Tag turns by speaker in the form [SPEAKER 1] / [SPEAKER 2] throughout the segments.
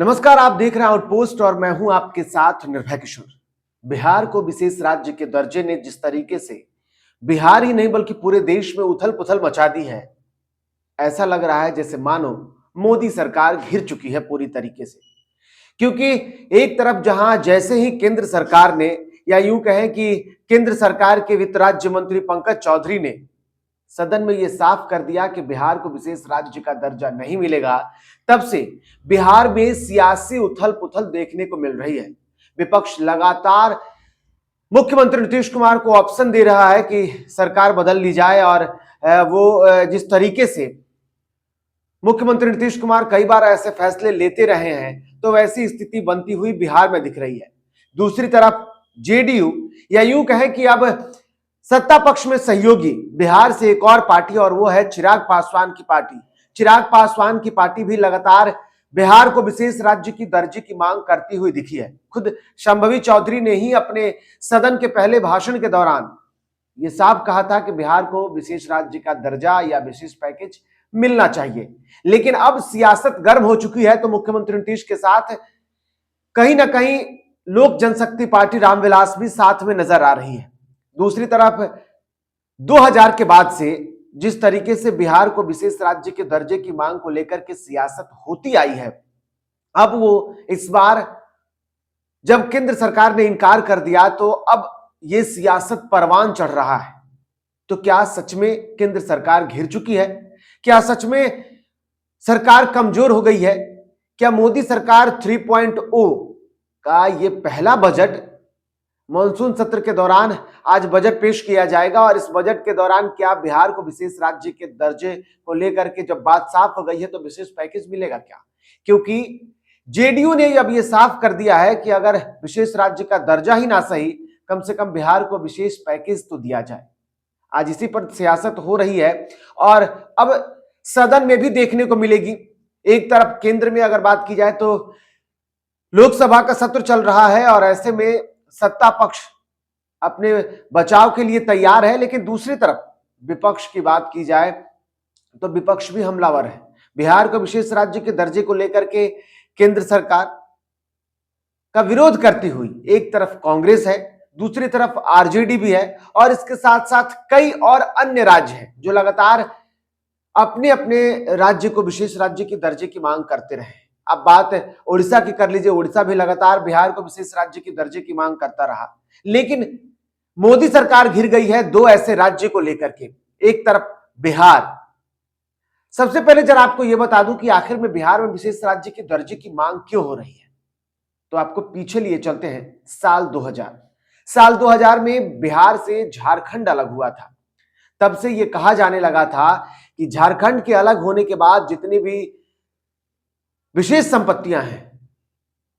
[SPEAKER 1] नमस्कार, आप देख रहे हैं आउटपोस्ट और मैं हूं आपके साथ निर्भय किशोर। बिहार को विशेष राज्य के दर्जे ने जिस तरीके से बिहार ही नहीं बल्कि पूरे देश में उथल पुथल मचा दी है, ऐसा लग रहा है जैसे मानो मोदी सरकार घिर चुकी है पूरी तरीके से। क्योंकि एक तरफ जहां जैसे ही केंद्र सरकार ने या यूं कहें कि केंद्र सरकार के वित्त राज्य मंत्री पंकज चौधरी ने सदन में यह साफ कर दिया कि बिहार को विशेष राज्य का दर्जा नहीं मिलेगा, तब से बिहार में सियासी उथल पुथल देखने को मिल रही है। विपक्ष लगातार मुख्यमंत्री नीतीश कुमार को ऑप्शन दे रहा है कि सरकार बदल ली जाए और वो जिस तरीके से मुख्यमंत्री नीतीश कुमार कई बार ऐसे फैसले लेते रहे हैं, तो वैसी स्थिति बनती हुई बिहार में दिख रही है। दूसरी तरफ जेडीयू या यूं कहें कि अब सत्ता पक्ष में सहयोगी बिहार से एक और पार्टी और वो है चिराग पासवान की पार्टी। चिराग पासवान की पार्टी भी लगातार बिहार को विशेष राज्य की दर्जे की मांग करती हुई दिखी है। खुद शंभवी चौधरी ने ही अपने सदन के पहले भाषण के दौरान ये साफ कहा था कि बिहार को विशेष राज्य का दर्जा या विशेष पैकेज मिलना चाहिए। लेकिन अब सियासत गर्म हो चुकी है, तो मुख्यमंत्री नीतीश के साथ कहीं ना कहीं लोक जनशक्ति पार्टी रामविलास भी साथ में नजर आ रही है। दूसरी तरफ 2000 के बाद से जिस तरीके से बिहार को विशेष राज्य के दर्जे की मांग को लेकर के सियासत होती आई है, अब वो इस बार जब केंद्र सरकार ने इनकार कर दिया तो अब ये सियासत परवान चढ़ रहा है। तो क्या सच में केंद्र सरकार घिर चुकी है? क्या सच में सरकार कमजोर हो गई है? क्या मोदी सरकार 3.0 का ये पहला बजट मॉनसून सत्र के दौरान आज बजट पेश किया जाएगा और इस बजट के दौरान क्या बिहार को विशेष राज्य के दर्जे को लेकर के जब बात साफ हो गई है तो विशेष पैकेज मिलेगा क्या? क्योंकि जेडीयू ने अब यह साफ कर दिया है कि अगर विशेष राज्य का दर्जा ही ना सही, कम से कम बिहार को विशेष पैकेज तो दिया जाए। आज इसी पर सियासत हो रही है और अब सदन में भी देखने को मिलेगी। एक तरफ केंद्र में अगर बात की जाए तो लोकसभा का सत्र चल रहा है और ऐसे में सत्ता पक्ष अपने बचाव के लिए तैयार है, लेकिन दूसरी तरफ विपक्ष की बात की जाए तो विपक्ष भी हमलावर है। बिहार को विशेष राज्य के दर्जे को लेकर के केंद्र सरकार का विरोध करती हुई एक तरफ कांग्रेस है, दूसरी तरफ आरजेडी भी है और इसके साथ साथ कई और अन्य राज्य हैं जो लगातार अपने अपने राज्य को विशेष राज्य के दर्जे की मांग करते रहे। अब बात उड़ीसा की कर लीजिए, उड़ीसा भी लगातार बिहार को विशेष राज्य की दर्जे की मांग करता रहा, लेकिन मोदी सरकार घिर गई है दो ऐसे राज्य को लेकर के। एक तरफ बिहार। सबसे पहले जरा आपको यह बता दूं कि आखिर में बिहार में विशेष राज्य के दर्जे की मांग क्यों हो रही है, तो आपको पीछे लिए चलते हैं साल 2000 में बिहार से झारखंड अलग हुआ था। तब से यह कहा जाने लगा था कि झारखंड के अलग होने के बाद जितनी भी विशेष संपत्तियां हैं,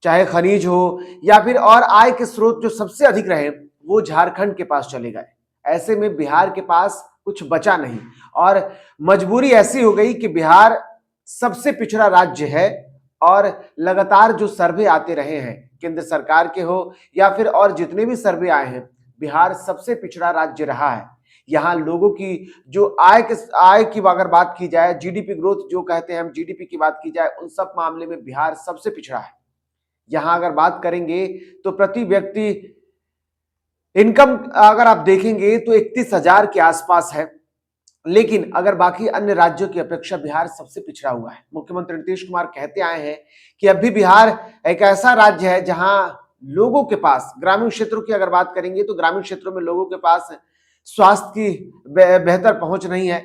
[SPEAKER 1] चाहे खनिज हो या फिर और आय के स्रोत जो सबसे अधिक रहे, वो झारखंड के पास चले गए। ऐसे में बिहार के पास कुछ बचा नहीं और मजबूरी ऐसी हो गई कि बिहार सबसे पिछड़ा राज्य है और लगातार जो सर्वे आते रहे हैं, केंद्र सरकार के हो या फिर और जितने भी सर्वे आए हैं, बिहार सबसे पिछड़ा राज्य रहा है। यहाँ लोगों की जो आय की अगर बात की जाए, जीडीपी ग्रोथ जो कहते हैं हम, जीडीपी की बात की जाए, उन सब मामले में बिहार सबसे पिछड़ा है। यहाँ अगर बात करेंगे तो प्रति व्यक्ति इनकम अगर आप देखेंगे तो 31,000 के आसपास है, लेकिन अगर बाकी अन्य राज्यों की अपेक्षा बिहार सबसे पिछड़ा हुआ है। मुख्यमंत्री नीतीश कुमार कहते आए हैं कि अभी बिहार एक ऐसा राज्य है जहां लोगों के पास, ग्रामीण क्षेत्रों की अगर बात करेंगे तो ग्रामीण क्षेत्रों में लोगों के पास स्वास्थ्य की बेहतर पहुंच नहीं है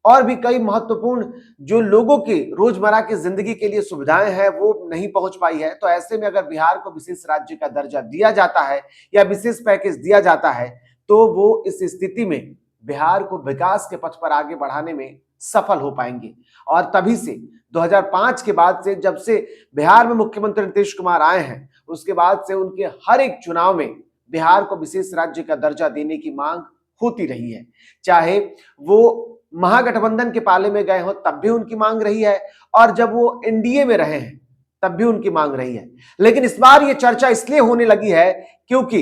[SPEAKER 1] और भी कई महत्वपूर्ण जो लोगों की रोजमर्रा की जिंदगी के लिए सुविधाएं हैं वो नहीं पहुंच पाई है। तो ऐसे में अगर बिहार को विशेष राज्य का दर्जा दिया जाता है या विशेष पैकेज दिया जाता है तो वो इस स्थिति में बिहार को विकास के पथ पर आगे बढ़ाने में सफल हो पाएंगे। और तभी से 2005 के बाद से, जब से बिहार में मुख्यमंत्री नीतीश कुमार आए हैं, उसके बाद से उनके हर एक चुनाव में बिहार को विशेष राज्य का दर्जा देने की मांग होती रही है। चाहे वो महागठबंधन के पाले में गए हो तब भी उनकी मांग रही है और जब वो एनडीए में रहे हैं तब भी उनकी मांग रही है। लेकिन इस बार ये चर्चा इसलिए होने लगी है क्योंकि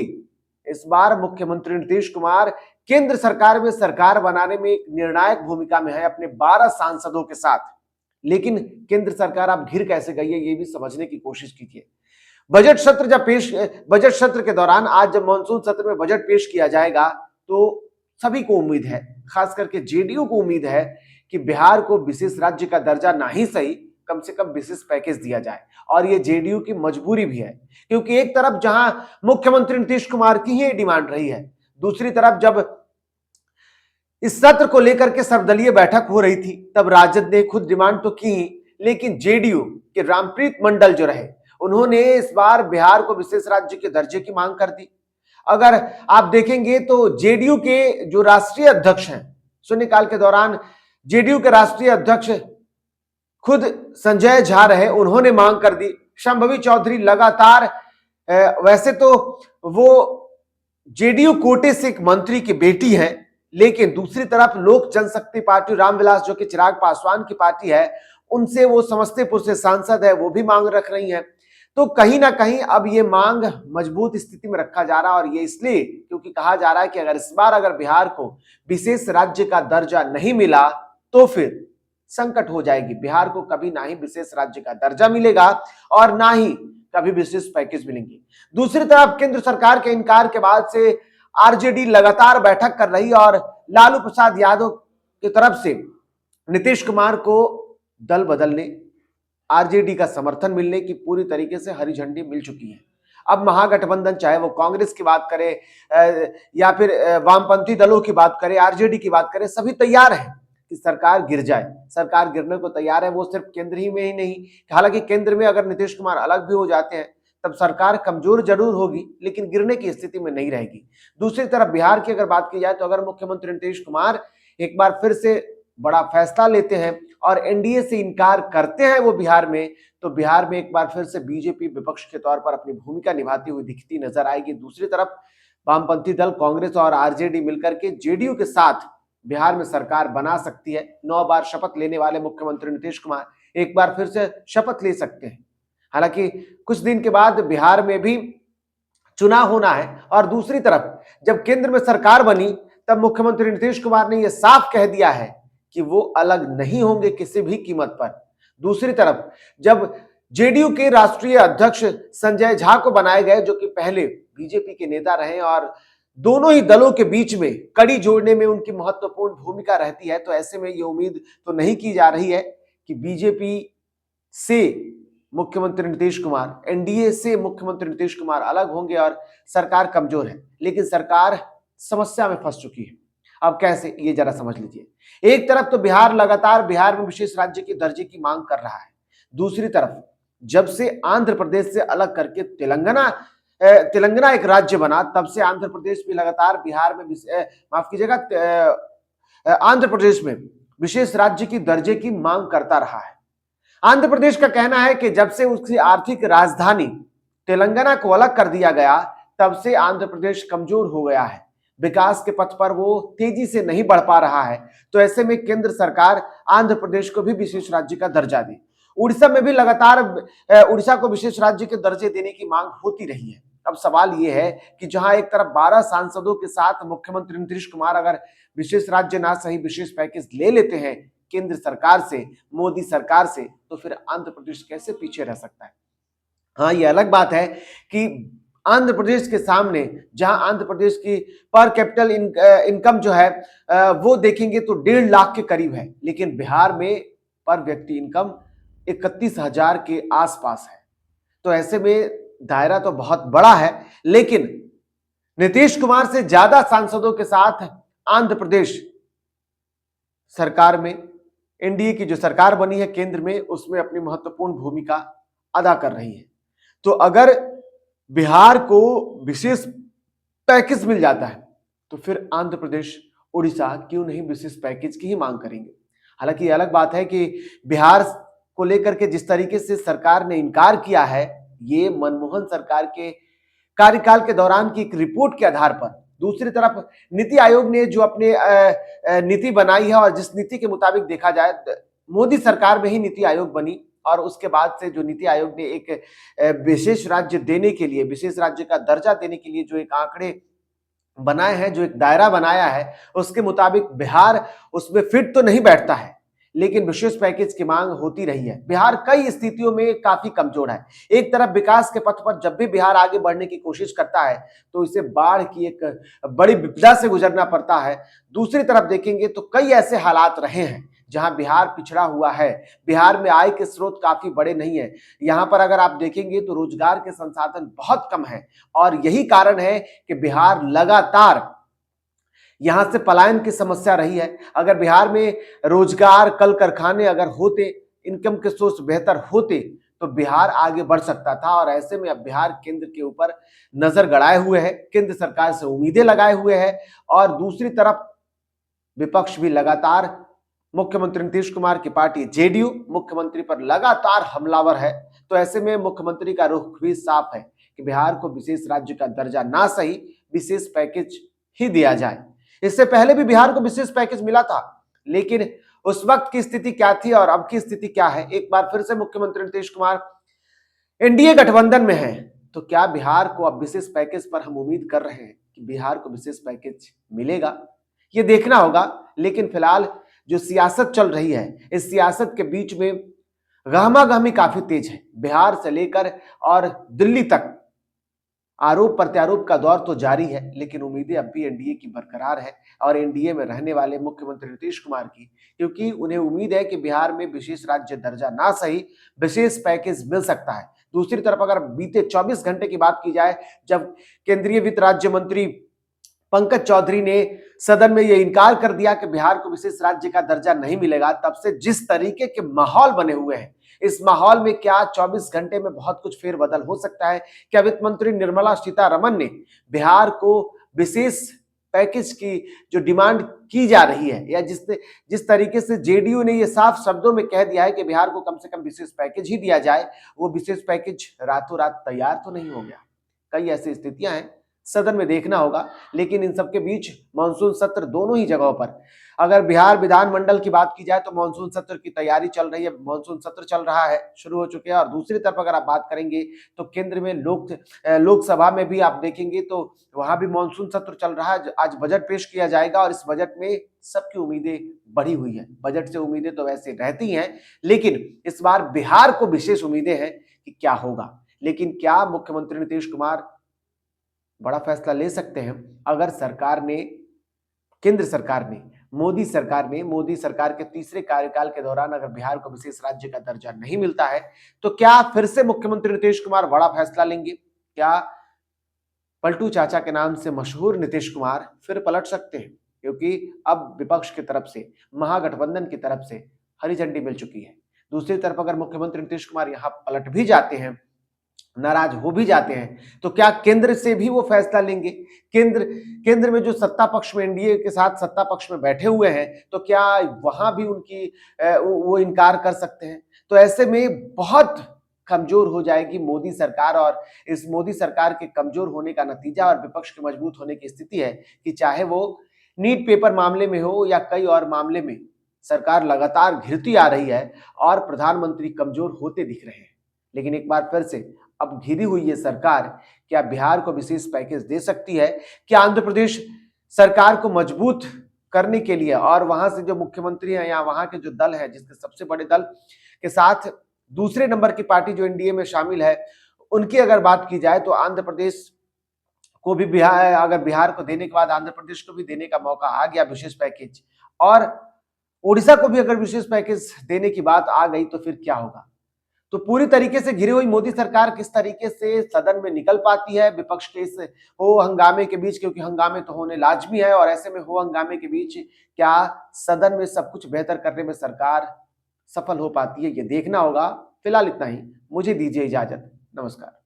[SPEAKER 1] इस बार मुख्यमंत्री नीतीश कुमार केंद्र सरकार में सरकार बनाने में एक निर्णायक भूमिका में है अपने 12 सांसदों के साथ। लेकिन केंद्र सरकार आप घिर कैसे गई है, ये भी समझने की कोशिश कीजिए। बजट सत्र के दौरान आज जब मानसून सत्र में बजट पेश किया जाएगा तो सभी को उम्मीद है, खास करके जेडीयू को उम्मीद है कि बिहार को विशेष राज्य का दर्जा ना ही सही, कम से कम विशेष पैकेज दिया जाए। और ये जेडीयू की मजबूरी भी है, क्योंकि एक तरफ जहां मुख्यमंत्री नीतीश कुमार की ही डिमांड रही है, दूसरी तरफ जब इस सत्र को लेकर के सर्वदलीय बैठक हो रही थी तब राजद ने खुद डिमांड तो की, लेकिन जेडीयू के रामप्रीत मंडल जो रहे, उन्होंने इस बार बिहार को विशेष राज्य के दर्जे की मांग कर दी। अगर आप देखेंगे तो जेडीयू के जो राष्ट्रीय अध्यक्ष हैं, शून्यकाल के दौरान जेडीयू के राष्ट्रीय अध्यक्ष खुद संजय झा रहे, उन्होंने मांग कर दी। शंभवी चौधरी लगातार, वैसे तो वो जेडीयू कोटे से एक मंत्री की बेटी है, लेकिन दूसरी तरफ लोक जनशक्ति पार्टी रामविलास जो कि चिराग पासवान की पार्टी है, उनसे वो समस्तीपुर से सांसद है, वो भी मांग रख रही है। तो कहीं ना कहीं अब ये मांग मजबूत स्थिति में रखा जा रहा है, और ये इसलिए क्योंकि कहा जा रहा है कि अगर इस बार अगर बिहार को विशेष राज्य का दर्जा नहीं मिला तो फिर संकट हो जाएगी। बिहार को कभी ना ही विशेष राज्य का दर्जा मिलेगा और ना ही कभी विशेष पैकेज मिलेंगे। दूसरी तरफ केंद्र सरकार के इनकार के बाद से आरजेडी लगातार बैठक कर रही है और लालू प्रसाद यादव की तरफ से नीतीश कुमार को दल बदलने, आरजेडी का समर्थन मिलने की पूरी तरीके से हरी झंडी मिल चुकी है। अब महागठबंधन, चाहे वो कांग्रेस की बात करे या फिर वामपंथी दलों की बात करे, आरजेडी की बात करे, सभी तैयार हैं कि सरकार गिर जाए। सरकार गिरने को तैयार है, वो सिर्फ केंद्र ही में ही नहीं, हालांकि केंद्र में अगर नीतीश कुमार अलग भी हो जाते हैं तब सरकार कमजोर जरूर होगी, लेकिन गिरने की स्थिति में नहीं रहेगी। दूसरी तरफ बिहार की अगर बात की जाए तो अगर मुख्यमंत्री नीतीश कुमार एक बार फिर से बड़ा फैसला लेते हैं और एनडीए से इनकार करते हैं वो बिहार में, तो बिहार में एक बार फिर से बीजेपी विपक्ष के तौर पर अपनी भूमिका निभाती हुई दिखती नजर आएगी। दूसरी तरफ वामपंथी दल कांग्रेस और आरजेडी मिलकर के जेडीयू के साथ बिहार में सरकार बना सकती है। 9 बार शपथ लेने वाले मुख्यमंत्री नीतीश कुमार एक बार फिर से शपथ ले सकते हैं। हालांकि कुछ दिन के बाद बिहार में भी चुनाव होना है, और दूसरी तरफ जब केंद्र में सरकार बनी तब मुख्यमंत्री नीतीश कुमार ने यह साफ कह दिया है कि वो अलग नहीं होंगे किसी भी कीमत पर। दूसरी तरफ जब जेडीयू के राष्ट्रीय अध्यक्ष संजय झा को बनाए गए, जो कि पहले बीजेपी के नेता रहे और दोनों ही दलों के बीच में कड़ी जोड़ने में उनकी महत्वपूर्ण भूमिका रहती है, तो ऐसे में ये उम्मीद तो नहीं की जा रही है कि बीजेपी से मुख्यमंत्री नीतीश कुमार, एनडीए से मुख्यमंत्री नीतीश कुमार अलग होंगे और सरकार कमजोर है। लेकिन सरकार समस्या में फंस चुकी है। अब कैसे, ये जरा समझ लीजिए। एक तरफ तो बिहार लगातार बिहार में विशेष राज्य के दर्जे की मांग कर रहा है, दूसरी तरफ जब से आंध्र प्रदेश से अलग करके तेलंगाना एक राज्य बना, तब से आंध्र प्रदेश भी लगातार बिहार में, माफ कीजिएगा, आंध्र प्रदेश में विशेष राज्य की दर्जे की मांग करता रहा है। आंध्र प्रदेश का कहना है कि जब से उसकी आर्थिक राजधानी तेलंगाना को अलग कर दिया गया तब से आंध्र प्रदेश कमजोर हो गया है, विकास के पथ पर वो तेजी से नहीं बढ़ पा रहा है। तो ऐसे में केंद्र सरकार आंध्र प्रदेश को भी विशेष राज्य का दर्जा दे। उड़ीसा में भी लगातार उड़ीसा को विशेष राज्य के दर्जे देने की मांग होती रही है। अब सवाल यह है कि जहां एक तरफ 12 सांसदों के साथ मुख्यमंत्री नीतीश कुमार अगर विशेष राज्य ना सही विशेष पैकेज ले लेते हैं केंद्र सरकार से, मोदी सरकार से, तो फिर आंध्र प्रदेश कैसे पीछे रह सकता है। हाँ, ये अलग बात है कि आंध्र प्रदेश के सामने, जहां आंध्र प्रदेश की पर कैपिटल इनकम जो है वो देखेंगे तो 1.5 लाख के करीब है, लेकिन बिहार में पर व्यक्ति इनकम 31,000 के आसपास है। तो ऐसे में दायरा तो बहुत बड़ा है, लेकिन नीतीश कुमार से ज्यादा सांसदों के साथ आंध्र प्रदेश सरकार में, एनडीए की जो सरकार बनी है केंद्र में, उसमें अपनी महत्वपूर्ण भूमिका अदा कर रही है। तो अगर बिहार को विशेष पैकेज मिल जाता है तो फिर आंध्र प्रदेश, उड़ीसा क्यों नहीं विशेष पैकेज की ही मांग करेंगे। हालांकि यह अलग बात है कि बिहार को लेकर के जिस तरीके से सरकार ने इनकार किया है, ये मनमोहन सरकार के कार्यकाल के दौरान की एक रिपोर्ट के आधार पर। दूसरी तरफ नीति आयोग ने जो अपने नीति बनाई है, और जिस नीति के मुताबिक देखा जाए, मोदी सरकार में ही नीति आयोग बनी, और उसके बाद से जो नीति आयोग ने एक विशेष राज्य देने के लिए, विशेष राज्य का दर्जा देने के लिए जो एक आंकड़े बनाए हैं, जो एक दायरा बनाया है, उसके मुताबिक बिहार उसमें फिट तो नहीं बैठता है। लेकिन विशेष पैकेज की मांग होती रही है। बिहार कई स्थितियों में काफी कमजोर है। एक तरफ विकास के पथ पर जब भी बिहार आगे बढ़ने की कोशिश करता है तो इसे बाढ़ की एक बड़ी विपदा से गुजरना पड़ता है। दूसरी तरफ देखेंगे तो कई ऐसे हालात रहे हैं जहां बिहार पिछड़ा हुआ है। बिहार में आय के स्रोत काफी बड़े नहीं है। यहां पर अगर आप देखेंगे तो रोजगार के संसाधन बहुत कम है और यही कारण है कि बिहार लगातार यहां से पलायन की समस्या रही है। अगर बिहार में रोजगार, कल कारखाने अगर होते, इनकम के सोर्स बेहतर होते तो बिहार आगे बढ़ सकता था। और ऐसे में अब बिहार केंद्र के ऊपर नजर गड़ाए हुए है, केंद्र सरकार से उम्मीदें लगाए हुए है और दूसरी तरफ विपक्ष भी लगातार मुख्यमंत्री नीतीश कुमार की पार्टी जेडीयू मुख्यमंत्री पर लगातार हमलावर है। तो ऐसे में मुख्यमंत्री का रुख भी साफ है कि बिहार को विशेष राज्य का दर्जा ना सही विशेष पैकेज ही दिया जाए। इससे पहले भी बिहार को विशेष पैकेज मिला था, लेकिन उस वक्त की स्थिति क्या थी और अब की स्थिति क्या है। एक बार फिर से मुख्यमंत्री नीतीश कुमार एनडीए गठबंधन में है, तो क्या बिहार को अब विशेष पैकेज पर हम उम्मीद कर रहे हैं कि बिहार को विशेष पैकेज मिलेगा, ये देखना होगा। लेकिन फिलहाल जो सियासत चल रही है, इस सियासत के बीच में गहमागहमी काफी तेज है। बिहार से लेकर और दिल्ली तक आरोप प्रत्यारोप का दौर तो जारी है, लेकिन उम्मीदें अब भी एनडीए की बरकरार है और एनडीए में रहने वाले मुख्यमंत्री नीतीश कुमार की, क्योंकि उन्हें उम्मीद है कि बिहार में विशेष राज्य दर्जा ना सही विशेष पैकेज मिल सकता है। दूसरी तरफ अगर बीते 24 घंटे की बात की जाए, जब केंद्रीय वित्त राज्य मंत्री पंकज चौधरी ने सदन में यह इनकार कर दिया कि बिहार को विशेष राज्य का दर्जा नहीं मिलेगा, तब से जिस तरीके के माहौल बने हुए हैं, इस माहौल में क्या 24 घंटे में बहुत कुछ फेरबदल हो सकता है। क्या वित्त मंत्री निर्मला सीतारमण ने बिहार को विशेष पैकेज की जो डिमांड की जा रही है, या जिस तरीके से जेडीयू ने यह साफ शब्दों में कह दिया है कि बिहार को कम से कम विशेष पैकेज ही दिया जाए, वो विशेष पैकेज रातों रात तैयार तो नहीं हो गया। कई ऐसी स्थितियां हैं, सदन में देखना होगा। लेकिन इन सबके बीच मानसून सत्र दोनों ही जगहों पर, अगर बिहार विधानमंडल की बात की जाए तो मानसून सत्र की तैयारी चल रही है, मानसून सत्र चल रहा है, शुरू हो चुके हैं। और दूसरी तरफ अगर आप बात करेंगे तो केंद्र में लोकसभा में भी आप देखेंगे तो वहां भी मानसून सत्र चल रहा है। आज बजट पेश किया जाएगा और इस बजट में सबकी उम्मीदें बढ़ी हुई है। बजट से उम्मीदें तो वैसे रहती हैं, लेकिन इस बार बिहार को विशेष उम्मीदें हैं कि क्या होगा। लेकिन क्या मुख्यमंत्री नीतीश कुमार बड़ा फैसला ले सकते हैं? अगर सरकार ने, केंद्र सरकार ने, मोदी सरकार के तीसरे कार्यकाल के दौरान अगर बिहार को विशेष राज्य का दर्जा नहीं मिलता है, तो क्या फिर से मुख्यमंत्री नीतीश कुमार बड़ा फैसला लेंगे? क्या पलटू चाचा के नाम से मशहूर नीतीश कुमार फिर पलट सकते हैं? क्योंकि अब विपक्ष की तरफ से, महागठबंधन की तरफ से हरी झंडी मिल चुकी है। दूसरी तरफ अगर मुख्यमंत्री नीतीश कुमार यहां पलट भी जाते हैं, नाराज हो भी जाते हैं, तो क्या केंद्र से भी वो फैसला लेंगे? केंद्र में जो सत्ता पक्ष में, एनडीए के साथ सत्ता पक्ष में बैठे हुए हैं, तो क्या वहां भी उनकी वो इनकार कर सकते हैं? तो ऐसे में बहुत कमजोर हो जाएगी मोदी सरकार। और इस मोदी सरकार के कमजोर होने का नतीजा और विपक्ष के मजबूत होने की स्थिति है कि चाहे वो नीट पेपर मामले में हो या कई और मामले में, सरकार लगातार घिरती आ रही है और प्रधानमंत्री कमजोर होते दिख रहे हैं। लेकिन एक बार फिर से अब घिरी हुई ये सरकार क्या बिहार को विशेष पैकेज दे सकती है? क्या आंध्र प्रदेश सरकार को मजबूत करने के लिए और वहां से जो मुख्यमंत्री हैं या वहां के जो दल है, जिसके सबसे बड़े दल के साथ दूसरे नंबर की पार्टी जो एनडीए में शामिल है, उनकी अगर बात की जाए तो आंध्र प्रदेश को भी, बिहार को देने के बाद आंध्र प्रदेश को भी देने का मौका आ गया विशेष पैकेज, और उड़ीसा को भी अगर विशेष पैकेज देने की बात आ गई तो फिर क्या होगा? तो पूरी तरीके से घिरी हुई मोदी सरकार किस तरीके से सदन में निकल पाती है विपक्ष के इस हो हंगामे के बीच, क्योंकि हंगामे तो होने लाजमी है, और ऐसे में हो हंगामे के बीच क्या सदन में सब कुछ बेहतर करने में सरकार सफल हो पाती है, ये देखना होगा। फिलहाल इतना ही, मुझे दीजिए इजाजत, नमस्कार।